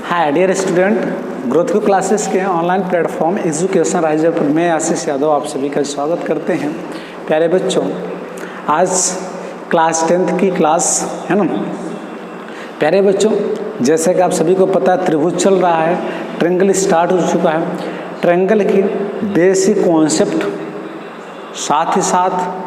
Hi dear student, growth की classes के online platform education riser पर मैं आशीष यादव आप सभी का स्वागत करते हैं। प्यारे बच्चों, आज क्लास 10th की क्लास है ना। प्यारे बच्चों, जैसे कि आप सभी को पता है त्रिभुज चल रहा है, ट्रायंगल स्टार्ट हो चुका है। ट्रायंगल की बेसिक कॉन्सेप्ट साथ ही साथ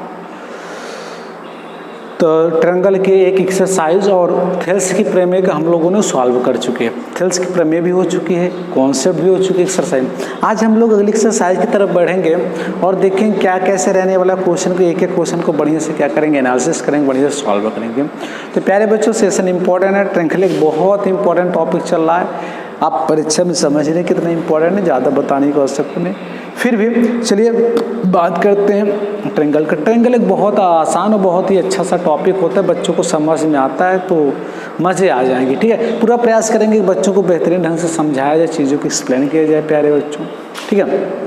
तो ट्रायंगल के एक एक्सरसाइज और थेल्स की प्रमेय का हम लोगों ने सॉल्व कर चुके हैं। थेल्स की प्रमेय भी हो चुकी है, कॉन्सेप्ट भी हो चुकी है, एक्सरसाइज। आज हम लोग अगली एक्सरसाइज की तरफ बढ़ेंगे और देखेंगे क्या कैसे रहने वाला क्वेश्चन को, एक एक क्वेश्चन को बढ़िया से क्या करेंगे, एनालिसिस करेंगे, बढ़िया से सॉल्व करेंगे। तो प्यारे बच्चों, सेशन इंपॉर्टेंट है। ट्रायंगल एक बहुत इंपॉर्टेंट टॉपिक चल रहा है। आप परीक्षा में समझ रहे हैं कितना इंपॉर्टेंट है, ज़्यादा बताने की आवश्यकता नहीं। फिर भी चलिए बात करते हैं ट्रायंगल का। ट्रायंगल एक बहुत आसान और बहुत ही अच्छा सा टॉपिक होता है, बच्चों को समझ में आता है तो मज़े आ जाएंगे। ठीक है, पूरा प्रयास करेंगे कि बच्चों को बेहतरीन ढंग से समझाया जाए, चीज़ों को एक्सप्लेन किया जाए। प्यारे बच्चों, ठीक है।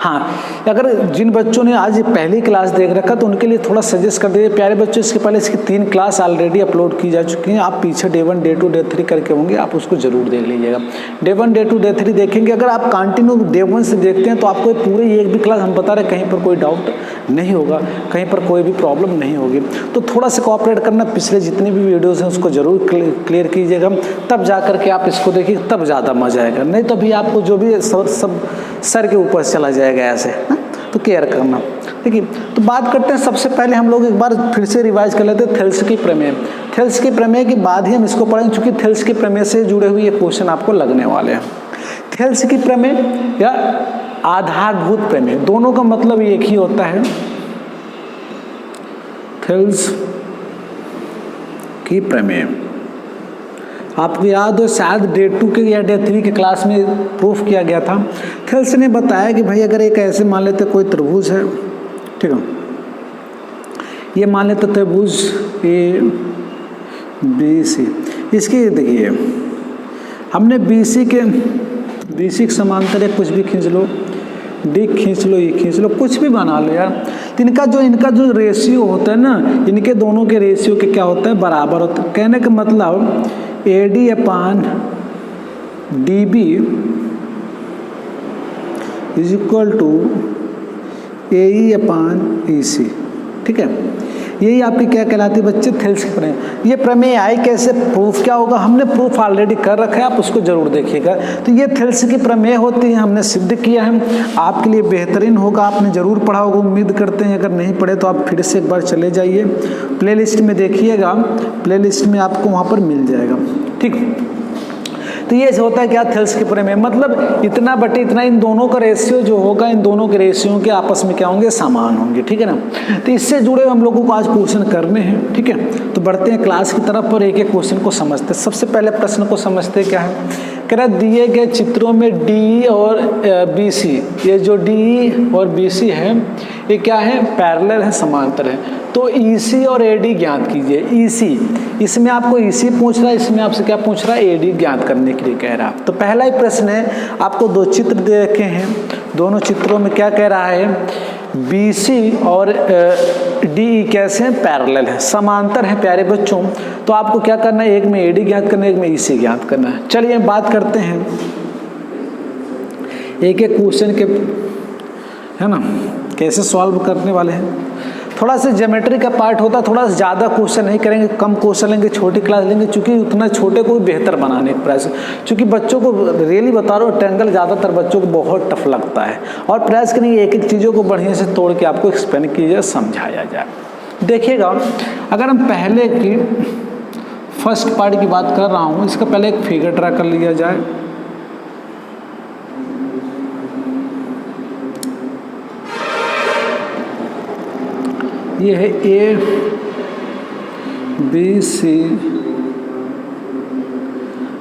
हाँ, अगर जिन बच्चों ने आज पहली क्लास देख रखा तो उनके लिए थोड़ा सजेस्ट कर दीजिए। प्यारे बच्चों, इसके पहले इसकी 3 क्लास ऑलरेडी अपलोड की जा चुकी हैं। आप पीछे डे 1, डे 2, डे 3 करके होंगे, आप उसको जरूर देख लीजिएगा। डे 1, डे 2, डे 3 देखेंगे। अगर आप कंटिन्यू डे 1 से देखते हैं तो आपको पूरी एक भी क्लास हम बता रहे कहीं पर कोई डाउट नहीं होगा, कहीं पर कोई भी प्रॉब्लम नहीं होगी। तो थोड़ा सा कोऑपरेट करना, पिछले जितनी भी वीडियोज़ हैं उसको जरूर क्लियर कीजिएगा, तब जा करके आप इसको देखिए, तब ज़्यादा मजा आएगा। नहीं तो अभी आपको जो भी सब सर के ऊपर चला जाएगा ऐसे, तो केयर करना। ठीक है, तो बात करते हैं। सबसे पहले हम लोग एक बार फिर से रिवाइज कर लेते हैं थेल्स की प्रमेय। थेल्स की प्रमेय के बाद ही हम इसको पढ़ेंगे, क्योंकि थेल्स की प्रमेय से जुड़े हुए ये क्वेश्चन आपको लगने वाले हैं। थेल्स की प्रमेय या आधारभूत प्रमेय, दोनों का मतलब एक ही होता है। थेल्स की प्रमेय आपको याद हो, शायद डे 2 के या डे 3 के क्लास में प्रूफ किया गया था। थेल्स ने बताया कि भाई अगर एक ऐसे मान लेते कोई त्रिभुज है, ठीक है, ये मान लेते त्रिभुज ABC। इसकी देखिए हमने BC के समांतर है, कुछ भी खींच लो, D खींच लो, E खींच लो, कुछ भी बना लो यार। तो इनका जो रेशियो होता है ना, इनके दोनों के रेशियो के क्या होता है, बराबर होता है। कहने का मतलब AD upon DB is equal to AE upon EC। ठीक है, यही आपकी क्या कहलाती है बच्चे, थेल्स की प्रमेय। ये प्रमेय आई कैसे, प्रूफ क्या होगा, हमने प्रूफ ऑलरेडी कर रखा है, आप उसको जरूर देखिएगा। तो ये थेल्स की प्रमेय होती है, हमने सिद्ध किया है, आपके लिए बेहतरीन होगा, आपने जरूर पढ़ा होगा, उम्मीद करते हैं। अगर नहीं पढ़े तो आप फिर से एक बार चले जाइए, प्लेलिस्ट में देखिएगा, प्लेलिस्ट में आपको वहाँ पर मिल जाएगा। ठीक, तो ये होता है क्या, थेल्स के प्रमेय मतलब इतना बटे इतना, इन दोनों का रेशियो जो होगा, इन दोनों के रेशियो के आपस में क्या होंगे, समान होंगे। ठीक है ना। तो इससे जुड़े हम लोगों को आज क्वेश्चन करने हैं। ठीक है, तो बढ़ते हैं क्लास की तरफ और एक एक क्वेश्चन को समझते हैं। सबसे पहले प्रश्न को समझते क्या है। कह रहा दिए गए चित्रों में DE और BC, ये जो DE और BC है ये क्या है, पैरेलल है, समांतर है। तो EC और AD ज्ञात कीजिए। EC, इसमें आपको EC पूछ रहा है, इसमें आपसे क्या पूछ रहा है, AD ज्ञात करने के लिए कह रहा है। तो पहला ही प्रश्न है, आपको 2 चित्र दे रखे हैं, दोनों चित्रों में क्या कह रहा है, BC और DE कैसे हैं, पैरेलल है, समांतर है। प्यारे बच्चों, तो आपको क्या करना है, एक में AD ज्ञात करना है, एक में EC ज्ञात करना है। चलिए बात करते हैं एक एक क्वेश्चन के, है ना, कैसे सॉल्व करने वाले हैं। थोड़ा सा ज्योमेट्री का पार्ट होता है, थोड़ा ज़्यादा क्वेश्चन नहीं करेंगे, कम क्वेश्चन लेंगे, छोटी क्लास लेंगे, क्योंकि उतना छोटे को बेहतर बनाने का प्रयास, क्योंकि बच्चों को रियली बता रहा हूँ, ट्रायंगल ज़्यादातर बच्चों को बहुत टफ लगता है, और प्रयास करेंगे एक एक चीज़ों को बढ़िया से तोड़ के आपको एक्सप्लेन किया जाए, समझाया जाए। देखिएगा, अगर हम पहले की फर्स्ट पार्ट की बात कर रहा हूँ, इसका पहले एक फिगर ड्रा कर लिया जाए। ये है ABC।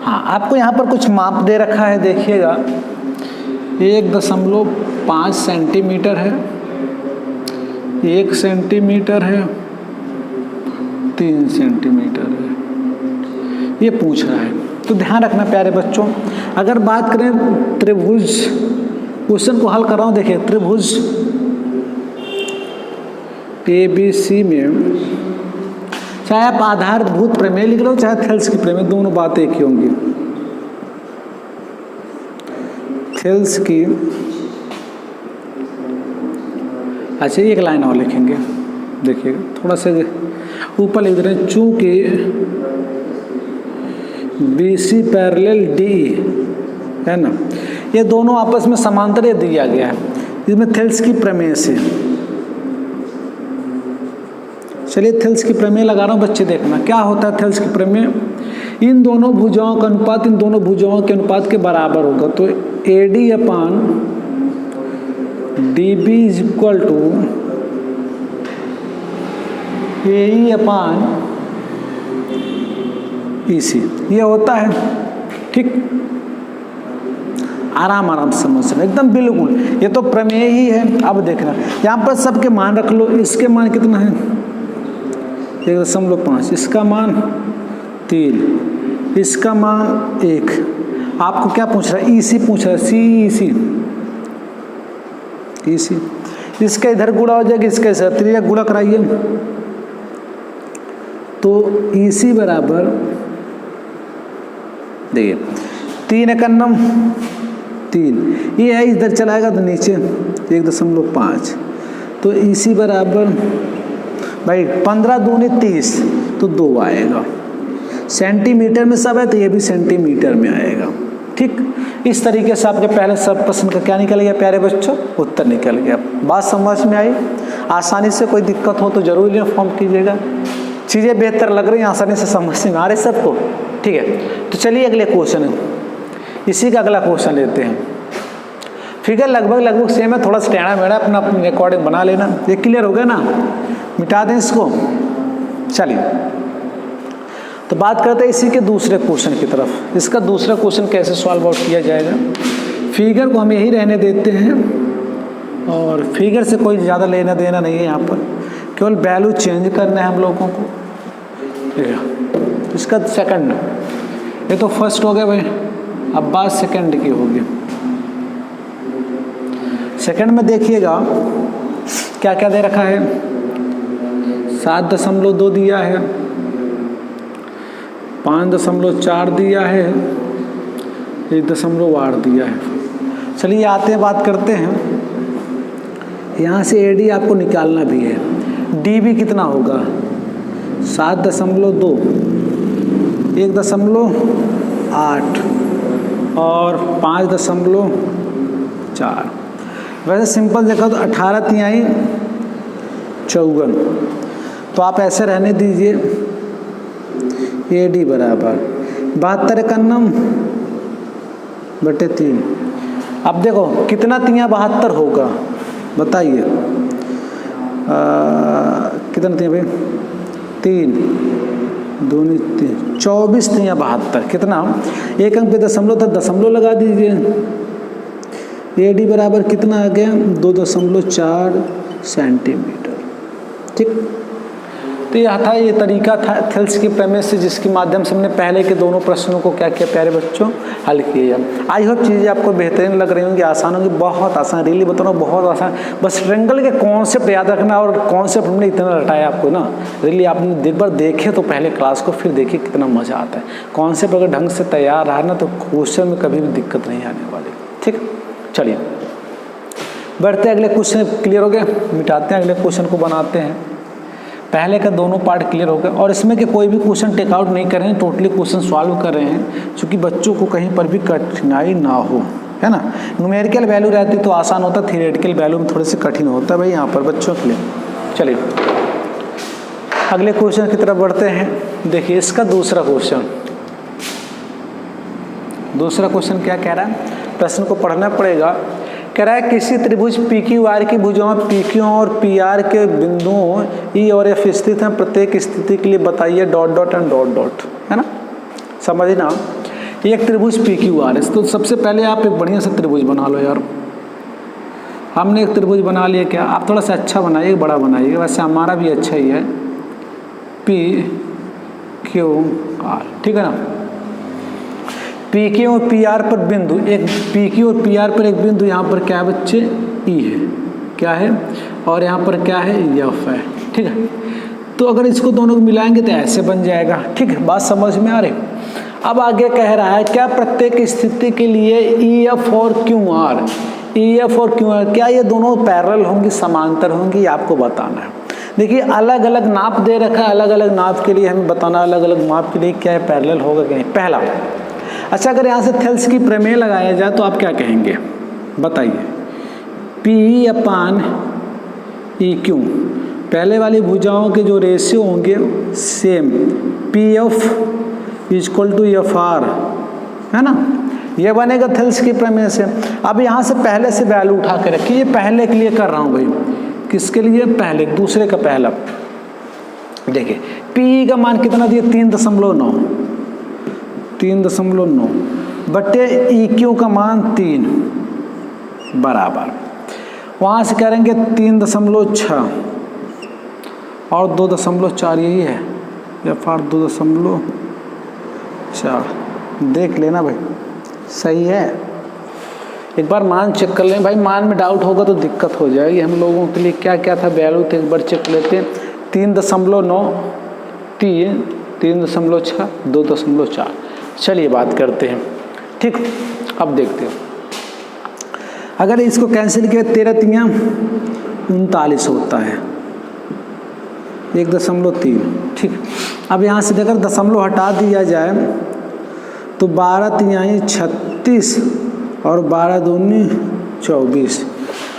हाँ, आपको यहाँ पर कुछ माप दे रखा है, देखिएगा 1.5 सेंटीमीटर है, 1 सेंटीमीटर है, 3 सेंटीमीटर है, ये पूछ रहा है। तो ध्यान रखना प्यारे बच्चों, अगर बात करें त्रिभुज, क्वेश्चन को हल कर रहा हूँ, देखिए त्रिभुज ABC में चाहे आप आधारभूत प्रमेय लिख लो, चाहे थेल्स की प्रमेय, दोनों बातें एक ही होंगी। थेल्स की, अच्छा एक लाइन और लिखेंगे, देखिएगा थोड़ा सा ऊपर लिख रहे हैं, चूंकि BC पैरेलल DE है ना, ये दोनों आपस में समांतर दिया गया है, इसमें थेल्स की प्रमेय से, चलिए थेल्स की प्रमेय लगा रहा हूँ बच्चे, देखना क्या होता है थेल्स की प्रमेय। इन दोनों भुजाओं का अनुपात इन दोनों भुजाओं के अनुपात के बराबर होगा, तो AD upon DB is equal to AE upon EC, ये होता है। ठीक, आराम आराम से समझ सकते एकदम बिल्कुल, ये तो प्रमेय ही है। अब देखना यहाँ पर सबके मान रख लो, इसके मान कितना है 1.5, इसका मान 3, इसका मान 1। आपको क्या पूछ रहा है, EC पूछ रहा है, EC, इसका इधर गुणा हो जाएगा, इसका इधर 3 गुणा कराइए, तो EC बराबर देखिए 3 एकन्नम 3, ये है इधर चलाएगा तो नीचे 1.5, तो EC बराबर भाई 15 दूनी 30, तो 2 आएगा। सेंटीमीटर में सब है तो ये भी सेंटीमीटर में आएगा। ठीक, इस तरीके से आपके पहले सब प्रश्न का क्या निकल गया प्यारे बच्चों, उत्तर निकल गया। बात समझ में आई? आसानी से कोई दिक्कत हो तो जरूर इन्फॉर्म कीजिएगा। चीज़ें बेहतर लग रही हैं, आसानी से समझ में आ रहे सबको? ठीक है, तो चलिए अगले क्वेश्चन है, इसी का अगला क्वेश्चन लेते हैं। फिगर लगभग सेम है, थोड़ा सा टेढ़ा मेढ़ा, अपना अपनी रिकॉर्डिंग बना लेना। ये क्लियर हो गया ना, मिटा दें इसको। चलिए तो बात करते हैं इसी के दूसरे क्वेश्चन की तरफ। इसका दूसरा क्वेश्चन कैसे सॉल्व आउट किया जाएगा। फिगर को हम यही रहने देते हैं और फिगर से कोई ज़्यादा लेना देना नहीं है, यहाँ पर केवल वैल्यू चेंज करना है हम लोगों को। इसका सेकंड, ये तो फर्स्ट हो गया भाई, अब बात सेकंड की होगी। सेकंड में देखिएगा क्या क्या दे रखा है, 7.2 दिया है, 5.4 दिया है, 1.8 दिया है। चलिए आते हैं, बात करते हैं। यहाँ से AD आपको निकालना भी है। DB कितना होगा 7.2, 1.8 और 5.4। वैसे सिंपल देखा तो 18 तिहाई 54, तो आप ऐसे रहने दीजिए। AD बराबर 72 एकन्नम बटे 3। अब देखो कितना 3 होगा बताइए, कितना तिया भाई 3 दूनी 3, 24 तिया 72, कितना एक अंक पे दशमलव था, दशमलव लगा दीजिए। AD बराबर कितना आ गया 2.4 सेंटीमीटर। ठीक, तो यह था, ये तरीका था थेल्स की प्रमेय से, जिसके माध्यम से हमने पहले के दोनों प्रश्नों को क्या किया प्यारे बच्चों, हल किया। आई होप चीज़ें आपको बेहतरीन लग रही होंगी, आसान होंगी, बहुत आसान, रियली बता रहा हूँ बहुत आसान। बस ट्रायंगल के कॉन्सेप्ट याद रखना, और कॉन्सेप्ट हमने इतना रटाया आपको ना, रियली आपने एक बार देखे तो पहले क्लास को, फिर देखिए कितना मज़ा आता है। कॉन्सेप्ट अगर ढंग से तैयार रहा ना तो क्वेश्चन में कभी भी दिक्कत नहीं आने वाली। ठीक, चलिए बढ़ते हैं अगले क्वेश्चन। क्लियर हो गया, मिटाते हैं, अगले क्वेश्चन को बनाते हैं। पहले का दोनों पार्ट क्लियर हो गए, और इसमें के कोई भी क्वेश्चन टेक आउट नहीं कर रहे हैं, टोटली क्वेश्चन सॉल्व कर रहे हैं, क्योंकि बच्चों को कहीं पर भी कठिनाई ना हो, है ना। न्यूमेरिकल वैल्यू रहती तो आसान होता, थ्योरेटिकल वैल्यू में थोड़े से कठिन होता है भाई यहाँ पर बच्चों के लिए। चलिए अगले क्वेश्चन की तरफ बढ़ते हैं। देखिए इसका दूसरा क्वेश्चन क्या कह रहा है, प्रश्न को पढ़ना पड़ेगा। कह रहा है किसी त्रिभुज PQR की भुजाओं PQ और PR के बिंदुओं E और F स्थित हैं, प्रत्येक स्थिति के लिए बताइए ... एंड ... है ना, समझना। एक त्रिभुज PQR है, तो सबसे पहले आप एक बढ़िया सा त्रिभुज बना लो यार। हमने एक त्रिभुज बना लिया, क्या आप थोड़ा सा अच्छा बनाइए, बड़ा बनाइए, वैसे हमारा भी अच्छा ही है, PQR, ठीक है ना। PQ और PR पर बिंदु, एक PQ और PR पर एक बिंदु, यहाँ पर क्या है बच्चे E है, क्या है, और यहाँ पर क्या है F है। ठीक है, तो अगर इसको दोनों को मिलाएंगे तो ऐसे बन जाएगा। ठीक है, बात समझ में आ रही। अब आगे कह रहा है क्या प्रत्येक स्थिति के लिए EF और QR, EF और QR क्या ये दोनों पैरेलल होंगी, समांतर होंगी, आपको बताना है। देखिए अलग अलग नाप दे रखा है, अलग अलग नाप के लिए हमें बताना अलग अलग नाप के लिए क्या है पैरेलल होगा कि नहीं। पहला, अच्छा अगर यहाँ से थेल्स की प्रमेय लगाया जाए तो आप क्या कहेंगे बताइए। P/EQ, पहले वाली भुजाओं के जो रेशियो होंगे सेम, PF = FR, है ना, ये बनेगा थेल्स की प्रमेय से। अब यहाँ से पहले से वैल्यू उठा के रखिए, ये पहले के लिए कर रहा हूँ भाई, किसके लिए, पहले, दूसरे का पहला। देखिए P का मान कितना दिया 3.9, 3.9 बटे EQ का मान 3 बराबर, वहाँ से करेंगे 3.6 और 2.4, यही है FR 2.4, देख लेना भाई सही है। एक बार मान चेक कर लें भाई, मान में डाउट होगा तो दिक्कत हो जाएगी हम लोगों के लिए। क्या क्या था वैल्यू तो एक बार चेक लेते हैं। 3.9, 3, 3.6, 2.4। चलिए बात करते हैं, ठीक। अब देखते हैं अगर इसको कैंसिल किया 13×3 39 होता है, 1.3, ठीक। अब यहाँ से देखकर दशमलव हटा दिया जाए तो 12×3 36 और 12×2 24।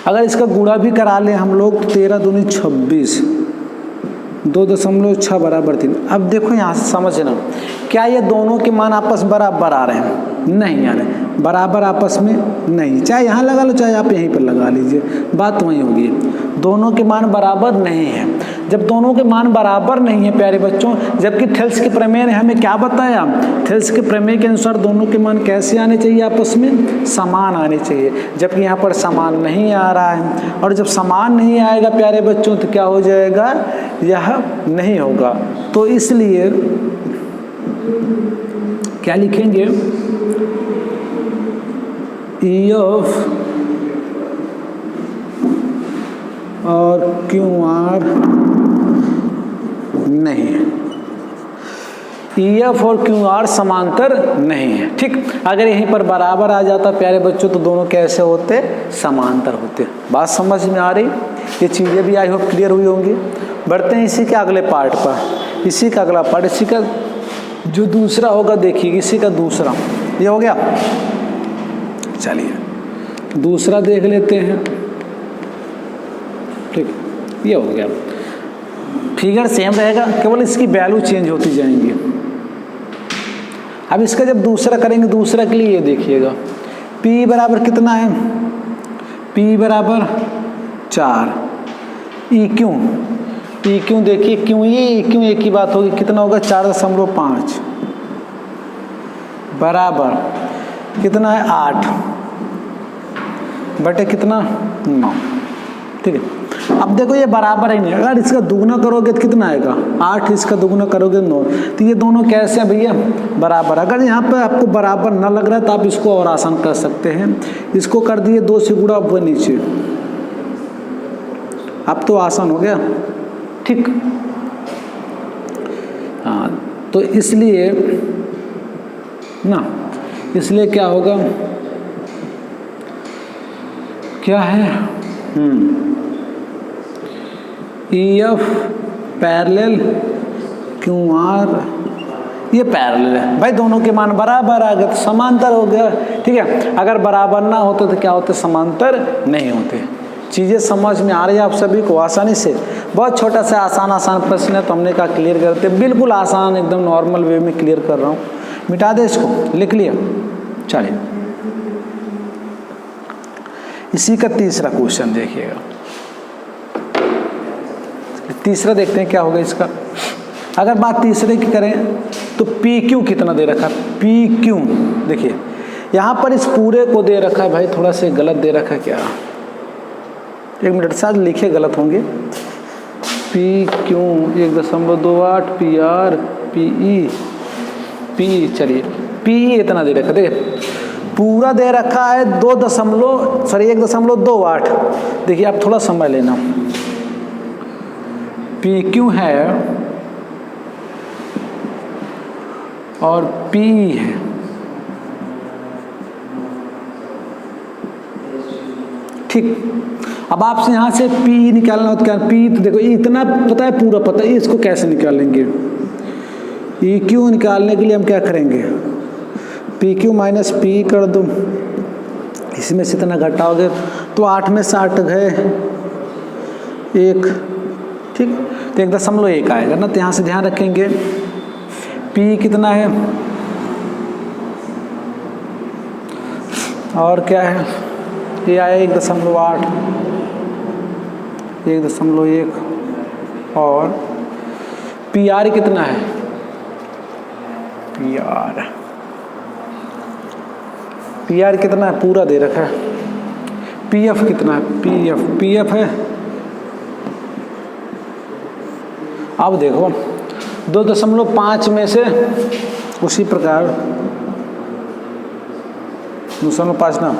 अगर इसका गुणा भी करा लें हम लोग तो 13×2 26, 2.6 बराबर 3। अब देखो यहाँ से समझना, क्या ये दोनों के मान आपस बराबर आ रहे हैं? नहीं आ रहे, बराबर आपस में नहीं। चाहे यहाँ लगा लो चाहे आप यहीं पर लगा लीजिए, बात वही होगी। दोनों के मान बराबर नहीं है। जब दोनों के मान बराबर नहीं है प्यारे बच्चों, जबकि थेल्स के प्रमेय ने हमें क्या बताया, थेल्स के प्रमेय के अनुसार दोनों के मान कैसे आने चाहिए, आपस में समान आने चाहिए, जबकि यहाँ पर समान नहीं आ रहा है। और जब समान नहीं आएगा प्यारे बच्चों तो क्या हो जाएगा, यह नहीं होगा। तो इसलिए क्या लिखेंगे, EF और QR नहीं है, EF और QR समांतर नहीं है, ठीक। अगर यहीं पर बराबर आ जाता प्यारे बच्चों तो दोनों कैसे होते, समांतर होते। बात समझ में आ रही, ये चीज़ें भी आई होप क्लियर हुई होंगी। बढ़ते हैं इसी के अगले पार्ट पर, इसी का अगला पार्ट, इसी का जो दूसरा होगा देखिए, इसी का दूसरा, ये हो गया। चलिए दूसरा देख लेते हैं, ठीक, ये हो गया। फिगर सेम रहेगा, केवल इसकी वैल्यू चेंज होती जाएंगी। अब इसका जब दूसरा करेंगे, दूसरा के लिए ये देखिएगा, P बराबर कितना है, P बराबर 4, EQ देखिए, क्यों ये EQ एक ही बात होगी, कितना होगा 4.5 बराबर कितना है 8 बटे कितना 9, ठीक है। अब देखो ये बराबर ही नहीं, अगर इसका दुगना करोगे तो कितना आएगा 8, इसका दुगना करोगे 9, तो ये दोनों कैसे हैं भैया, बराबर। अगर यहाँ पे आपको बराबर ना लग रहा है तो आप इसको और आसान कर सकते हैं, इसको कर दिए 2 से गुणा, वो नीचे, अब तो आसान हो गया, ठीक। हाँ तो इसलिए ना, इसलिए क्या होगा, क्या है, EF पैरेलल QR, ये पैरेलल है भाई, दोनों के मान बराबर आ गए तो समांतर हो गया, ठीक है। अगर बराबर ना होते तो क्या होते, समांतर नहीं होते। चीज़ें समझ में आ रही है आप सभी को आसानी से। बहुत छोटा सा आसान प्रश्न है तो हमने कहा क्लियर करते, बिल्कुल आसान एकदम नॉर्मल वे में क्लियर कर रहा हूँ। मिटा दे इसको, लिख लिया। चलिए इसी का तीसरा क्वेश्चन देखिएगा, तीसरा देखते हैं क्या होगा इसका। अगर बात तीसरे की करें तो PQ कितना दे रखा है, PQ देखिए यहाँ पर इस पूरे को दे रखा है भाई, थोड़ा सा गलत दे रखा है क्या, 1 मिनट साथ लिखे गलत होंगे। PQ 1.28 PR PE चलिए PE इतना दे रखा, देखिए पूरा दे रखा है 1.28। देखिए आप थोड़ा समझ लेना, PQ है और P है। ठीक, अब आपसे यहाँ से P निकालना हो तो क्या, P तो देखो इतना पता है, पूरा पता है, इसको कैसे निकालेंगे। EQ निकालने के लिए हम क्या करेंगे, PQ माइनस P कर दो, इसमें से इतना घटाओगे तो 8 में से 8 गए 1, ठीक, तो 1.1 आएगा ना। तो यहाँ से ध्यान रखेंगे P कितना है और क्या है, ये आया 1.8, 1.1 और PR कितना है, PR कितना है, पूरा दे रखा है। PF कितना है, PF है, अब देखो 2.5 में से उसी प्रकार 2.5 ना,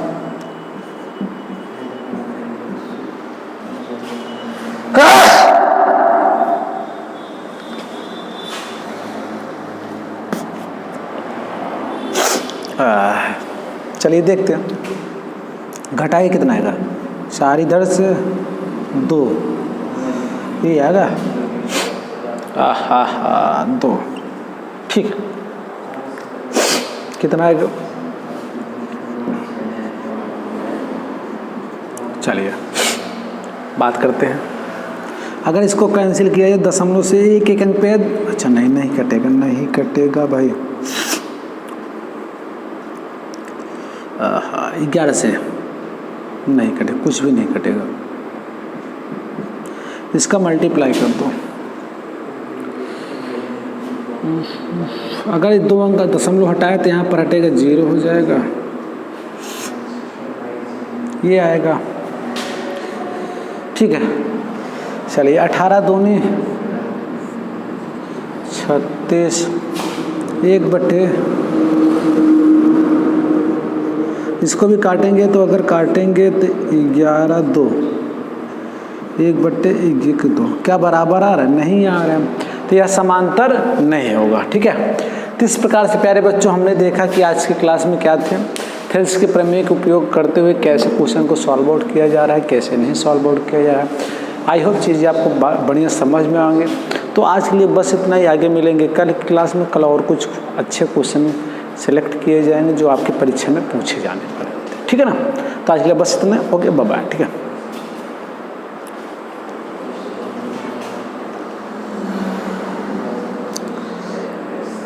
चलिए देखते हैं घटाए कितना आएगा, 4 इधर से 2, ये आएगा 2, ठीक, कितना आएगा, चलिए बात करते हैं। अगर इसको कैंसिल किया जाए दशमलव से 1 अंक पे, अच्छा नहीं कटेगा, नहीं कटेगा भाई, 11 से नहीं कटे, कुछ भी नहीं कटेगा, इसका मल्टीप्लाई कर दो। अगर 2 अंक का दशमलव हटाए तो यहाँ पर हटेगा 0 हो जाएगा, ये आएगा, ठीक है। चलिए 18 दूनी 36, 1/, इसको भी काटेंगे तो अगर काटेंगे तो 11 2, 1/2, क्या बराबर आ रहा है, नहीं आ रहा है, तो यह समांतर नहीं होगा, ठीक है। तो इस प्रकार से प्यारे बच्चों हमने देखा कि आज की क्लास में क्या थे, थेल्स के प्रमेय का उपयोग करते हुए कैसे क्वेश्चन को सॉल्व आउट किया जा रहा है, कैसे नहीं सॉल्व आउट किया जा रहा है। आई होप चीज़ें आपको बढ़िया समझ में आएंगे। तो आज के लिए बस इतना ही, आगे मिलेंगे कल की क्लास में। कल और कुछ अच्छे क्वेश्चन सेलेक्ट किए जाएंगे जो आपकी परीक्षा में पूछे जाने वाले, ठीक है ना। तो आज के लिए बस इतना, ओके, बाय बाय, ठीक है।